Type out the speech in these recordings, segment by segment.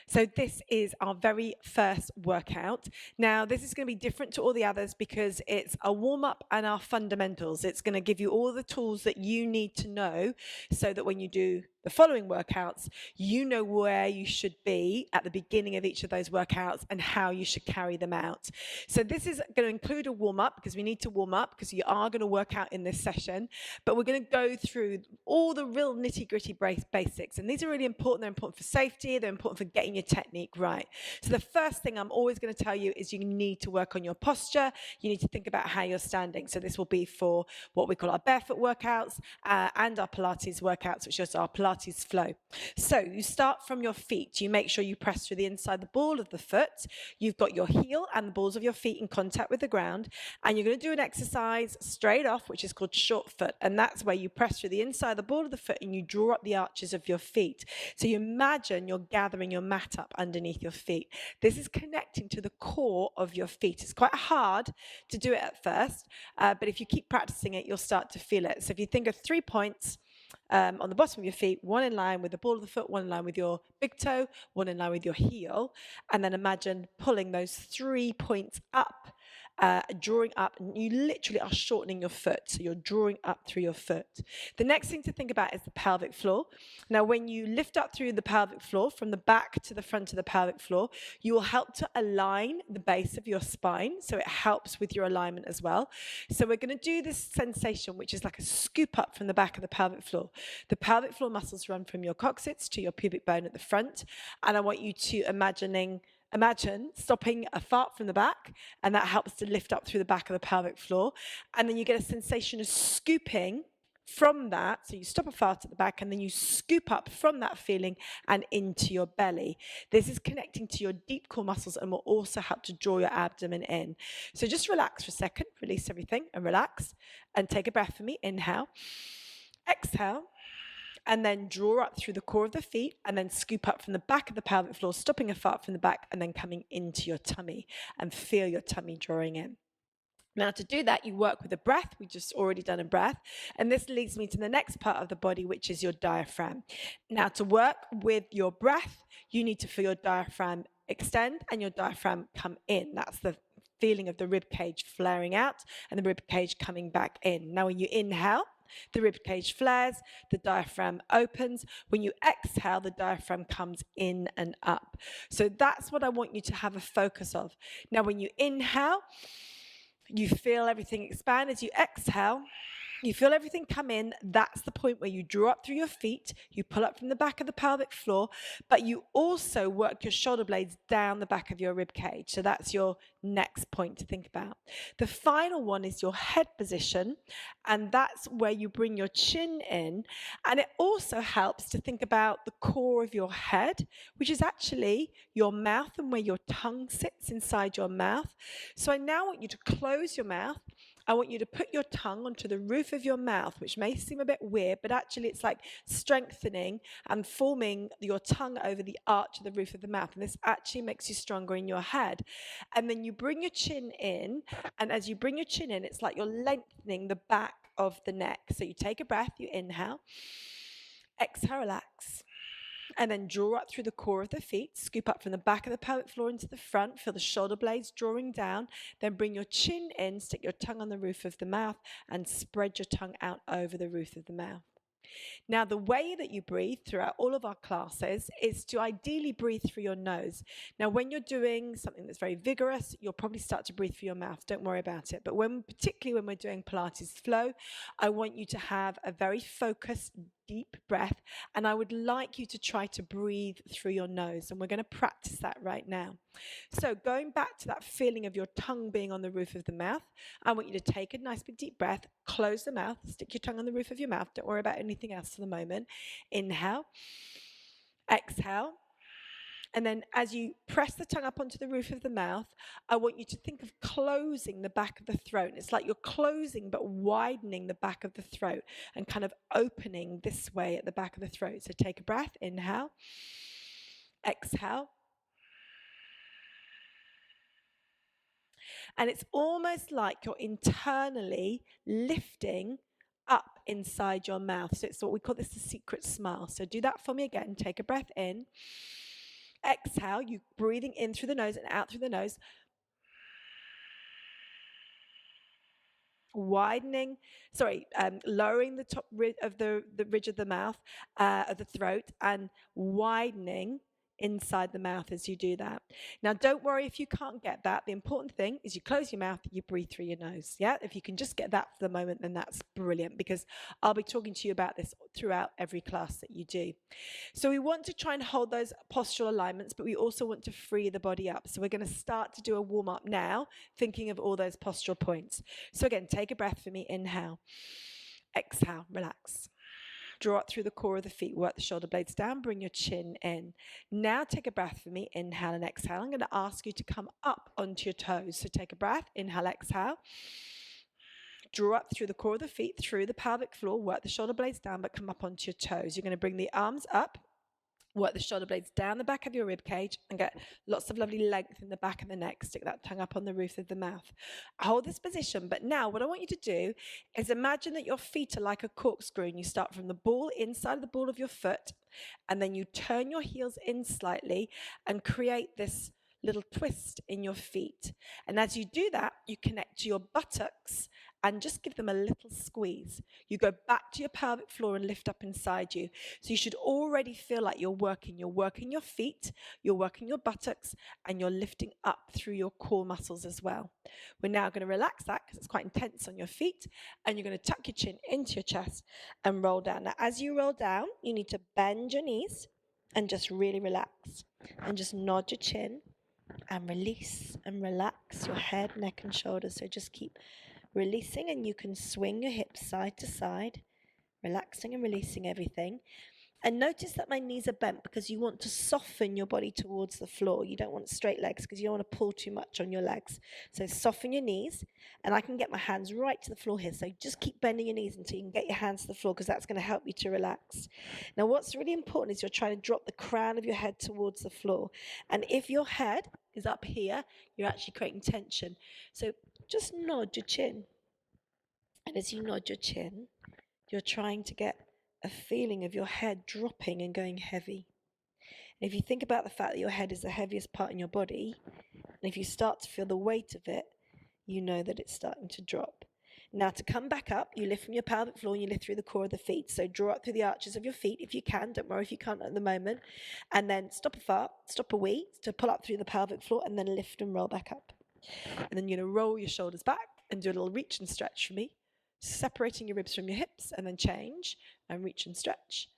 So this is our very first workout. Now, this is going to be different to all the others because it's a warm-up and our fundamentals. It's going to give you all the tools that you need to know so that when you do the following workouts, you know where you should be at the beginning of each of those workouts and how you should carry them out. So this is going to include a warm-up because we need to warm up because you are going to work out in this session, but we're going to go through all the real nitty-gritty basics. And these are really important. They're important for safety. They're important for getting your technique right. So the first thing I'm always going to tell you is you need to work on your posture. You need to think about how you're standing. So this will be for what we call our barefoot workouts and our Pilates workouts, which is our Pilates flow. So you start from your feet. You make sure you press through the inside the ball of the foot. You've got your heel and the balls of your feet in contact with the ground. And you're going to do an exercise straight off, which is called short foot. And that's where you press through the inside the ball of the foot and you draw up the arches of your feet. So you imagine you're gathering your mat up underneath your feet. This is connecting to the core of your feet. It's quite hard to do it at first, but if you keep practicing it, you'll start to feel it. So if you think of 3 points on the bottom of your feet, one in line with the ball of the foot, one in line with your big toe, one in line with your heel, and then imagine pulling those 3 points up, drawing up, and you literally are shortening your foot. So you're drawing up through your foot. The next thing to think about is the pelvic floor. Now, when you lift up through the pelvic floor from the back to the front of the pelvic floor, you will help to align the base of your spine. So it helps with your alignment as well. So we're going to do this sensation, which is like a scoop up from the back of the pelvic floor. The pelvic floor muscles run from your coccyx to your pubic bone at the front. And I want you to imagine stopping a fart from the back, and that helps to lift up through the back of the pelvic floor. And then you get a sensation of scooping from that. So you stop a fart at the back and then you scoop up from that feeling and into your belly. This is connecting to your deep core muscles and will also help to draw your abdomen in. So just relax for a second, release everything and relax, and take a breath for me. Inhale, exhale, and then draw up through the core of the feet and then scoop up from the back of the pelvic floor, stopping a fart from the back and then coming into your tummy, and feel your tummy drawing in. Now, to do that, you work with the breath. We just already done a breath. And this leads me to the next part of the body, which is your diaphragm. Now, to work with your breath, you need to feel your diaphragm extend and your diaphragm come in. That's the feeling of the rib cage flaring out and the rib cage coming back in. Now, when you inhale, the rib cage flares, the diaphragm opens. When you exhale, the diaphragm comes in and up. So that's what I want you to have a focus of. Now, when you inhale, you feel everything expand. As you exhale, you feel everything come in. That's the point where you draw up through your feet, you pull up from the back of the pelvic floor, but you also work your shoulder blades down the back of your rib cage. So that's your next point to think about. The final one is your head position, and that's where you bring your chin in. And it also helps to think about the core of your head, which is actually your mouth and where your tongue sits inside your mouth. So I now want you to close your mouth. I want you to put your tongue onto the roof of your mouth, which may seem a bit weird, but actually it's like strengthening and forming your tongue over the arch of the roof of the mouth. And this actually makes you stronger in your head. And then you bring your chin in, and as you bring your chin in, it's like you're lengthening the back of the neck. So you take a breath, you inhale, exhale, relax. And then draw up through the core of the feet, scoop up from the back of the pelvic floor into the front, feel the shoulder blades drawing down, then bring your chin in, stick your tongue on the roof of the mouth, and spread your tongue out over the roof of the mouth. Now, the way that you breathe throughout all of our classes is to ideally breathe through your nose. Now, when you're doing something that's very vigorous, you'll probably start to breathe through your mouth. Don't worry about it. But particularly when we're doing Pilates flow, I want you to have a very focused, deep breath, and I would like you to try to breathe through your nose, and we're going to practice that right now. So going back to that feeling of your tongue being on the roof of the mouth, I want you to take a nice big deep breath, close the mouth, stick your tongue on the roof of your mouth, don't worry about anything else for the moment. Inhale, exhale. And then as you press the tongue up onto the roof of the mouth, I want you to think of closing the back of the throat. It's like you're closing but widening the back of the throat and kind of opening this way at the back of the throat. So take a breath, inhale, exhale. And it's almost like you're internally lifting up inside your mouth. So it's what we call this the secret smile. So do that for me again. Take a breath in. Exhale, you breathing in through the nose and out through the nose. Lowering the top of the ridge of the mouth, of the throat, and widening inside the mouth as you do that. Now, don't worry if you can't get that. The important thing is you close your mouth, you breathe through your nose. Yeah, if you can just get that for the moment, then that's brilliant, because I'll be talking to you about this throughout every class that you do. So we want to try and hold those postural alignments, but we also want to free the body up. So we're going to start to do a warm up now, thinking of all those postural points. So again, take a breath for me. Inhale. Exhale, relax. Draw up through the core of the feet, work the shoulder blades down, bring your chin in. Now take a breath for me, inhale and exhale. I'm going to ask you to come up onto your toes. So take a breath, inhale, exhale. Draw up through the core of the feet, through the pelvic floor, work the shoulder blades down, but come up onto your toes. You're going to bring the arms up, work the shoulder blades down the back of your rib cage, and get lots of lovely length in the back of the neck. Stick that tongue up on the roof of the mouth. Hold this position, but now what I want you to do is imagine that your feet are like a corkscrew, and you start from the ball, inside of the ball of your foot, and then you turn your heels in slightly and create this little twist in your feet. And as you do that, you connect to your buttocks and just give them a little squeeze. You go back to your pelvic floor and lift up inside you. So you should already feel like you're working. You're working your feet, you're working your buttocks, and you're lifting up through your core muscles as well. We're now going to relax that because it's quite intense on your feet, and you're going to tuck your chin into your chest and roll down. Now, as you roll down, you need to bend your knees and just really relax. And just nod your chin and release and relax your head, neck, and shoulders. So just keep releasing, and you can swing your hips side to side, relaxing and releasing everything. And notice that my knees are bent because you want to soften your body towards the floor. You don't want straight legs because you don't want to pull too much on your legs. So soften your knees, and I can get my hands right to the floor here. So just keep bending your knees until you can get your hands to the floor, because that's going to help you to relax. Now, what's really important is you're trying to drop the crown of your head towards the floor. And if your head is up here, you're actually creating tension. So just nod your chin. And as you nod your chin, you're trying to get a feeling of your head dropping and going heavy. And if you think about the fact that your head is the heaviest part in your body, and if you start to feel the weight of it, you know that it's starting to drop. Now, to come back up, you lift from your pelvic floor and you lift through the core of the feet. So draw up through the arches of your feet if you can. Don't worry if you can't at the moment. And then stop a wee to pull up through the pelvic floor, and then lift and roll back up. And then you're going to roll your shoulders back and do a little reach and stretch for me, separating your ribs from your hips, and then change and reach and stretch.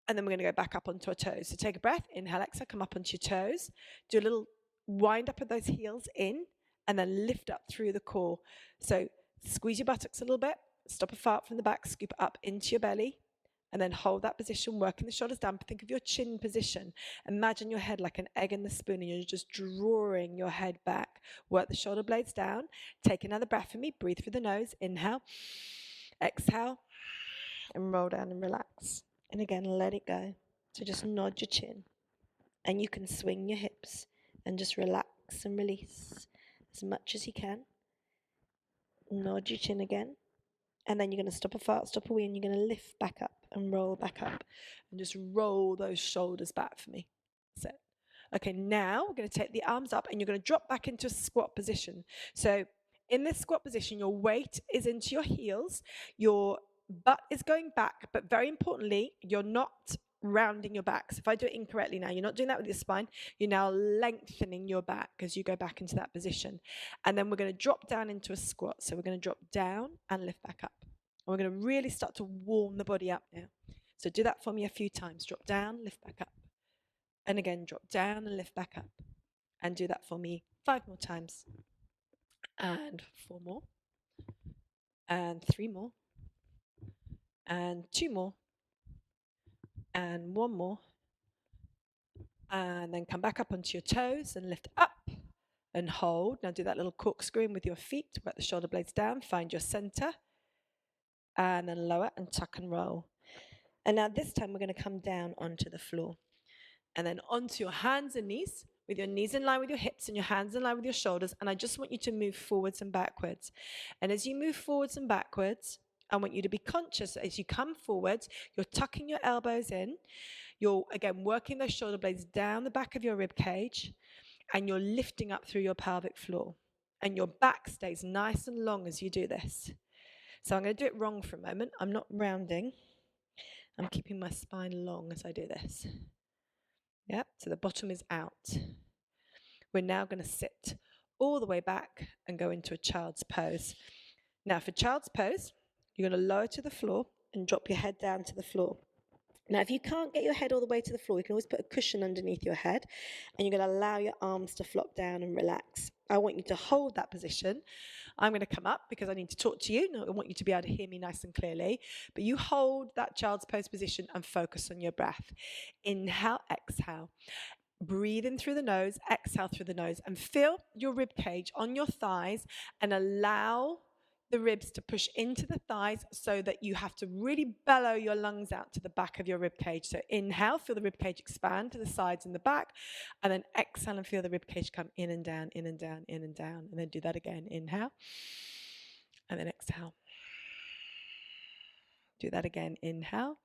And then we're going to go back up onto our toes. So take a breath, inhale, exhale, come up onto your toes. Do a little wind up of those heels in, and then lift up through the core. So squeeze your buttocks a little bit, stop a fart from the back, scoop up into your belly, and then hold that position, working the shoulders down. Think of your chin position. Imagine your head like an egg in the spoon, and you're just drawing your head back. Work the shoulder blades down. Take another breath for me. Breathe through the nose. Inhale, exhale, and roll down and relax. And again, let it go. So just nod your chin, and you can swing your hips and just relax and release as much as you can. Nod your chin again. And then you're going to stop a fart, stop a wee, and you're going to lift back up and roll back up. And just roll those shoulders back for me. That's it. Okay, now we're going to take the arms up, and you're going to drop back into a squat position. So in this squat position, your weight is into your heels. Your butt is going back, but very importantly, you're not rounding your back. So if I do it incorrectly now, you're not doing that with your spine. You're now lengthening your back as you go back into that position. And then we're going to drop down into a squat. So we're going to drop down and lift back up. And we're going to really start to warm the body up now. So do that for me a few times. Drop down, lift back up. And again, drop down and lift back up. And do that for me 5 more times. And 4 more. And 3 more. And 2 more. And 1 more. And then come back up onto your toes and lift up and hold. Now do that little corkscrew with your feet. Work the shoulder blades down. Find your center. And then lower and tuck and roll. And now this time we're going to come down onto the floor. And then onto your hands and knees, with your knees in line with your hips and your hands in line with your shoulders. And I just want you to move forwards and backwards. And as you move forwards and backwards, I want you to be conscious as you come forwards, you're tucking your elbows in, You're, again, working those shoulder blades down the back of your rib cage, and you're lifting up through your pelvic floor. And your back stays nice and long as you do this. So I'm going to do it wrong for a moment. I'm not rounding. I'm keeping my spine long as I do this. Yep, so the bottom is out. We're now going to sit all the way back and go into a child's pose. Now for child's pose, you're going to lower to the floor and drop your head down to the floor. Now, if you can't get your head all the way to the floor, you can always put a cushion underneath your head, and you're going to allow your arms to flop down and relax. I want you to hold that position. I'm going to come up because I need to talk to you. I want you to be able to hear me nice and clearly. But you hold that child's pose position and focus on your breath. Inhale, exhale. Breathe in through the nose, exhale through the nose, and feel your rib cage on your thighs, and allow the ribs to push into the thighs so that you have to really bellow your lungs out to the back of your rib cage. So inhale, feel the rib cage expand to the sides and the back, and then exhale and feel the rib cage come in and down, in and down, in and down, and then do that again. Inhale, and then exhale. Do that again. Inhale,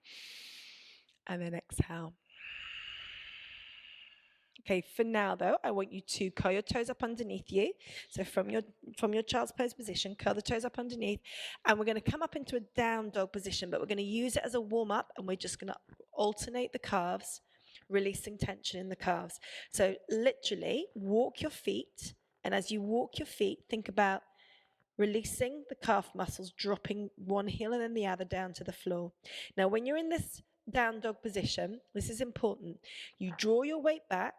and then exhale. Okay, for now though, I want you to curl your toes up underneath you. So from your child's pose position, curl the toes up underneath, and we're going to come up into a down dog position, but we're going to use it as a warm up, and we're just going to alternate the calves, releasing tension in the calves. So literally walk your feet, and as you walk your feet, think about releasing the calf muscles, dropping one heel and then the other down to the floor. Now, when you're in this down dog position, this is important. You draw your weight back,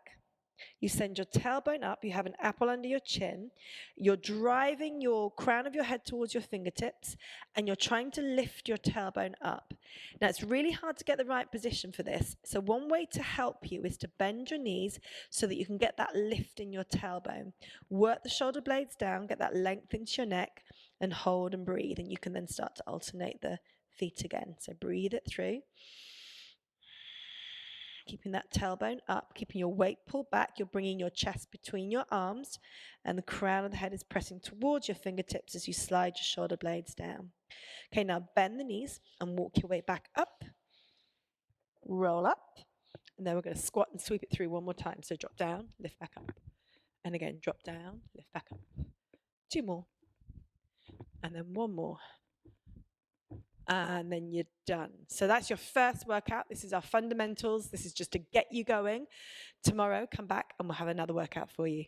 you send your tailbone up, you have an apple under your chin, you're driving your crown of your head towards your fingertips, and you're trying to lift your tailbone up. Now, it's really hard to get the right position for this, so one way to help you is to bend your knees so that you can get that lift in your tailbone. Work the shoulder blades down, get that length into your neck, and hold and breathe, and you can then start to alternate the feet again. So breathe it through. Keeping that tailbone up, keeping your weight pulled back. You're bringing your chest between your arms, and the crown of the head is pressing towards your fingertips as you slide your shoulder blades down. Okay, now bend the knees and walk your way back up. Roll up, and then we're going to squat and sweep it through one more time. So drop down, lift back up. And again, drop down, lift back up. 2 more. And then 1 more. And then you're done. So that's your first workout. This is our fundamentals. This is just to get you going. Tomorrow, come back and we'll have another workout for you.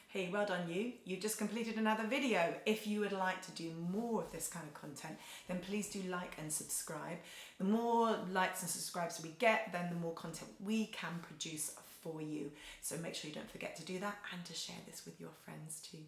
Hey, well done you. You've just completed another video. If you would like to do more of this kind of content, then please do like and subscribe. The more likes and subscribes we get, then the more content we can produce for you. So make sure you don't forget to do that and to share this with your friends too.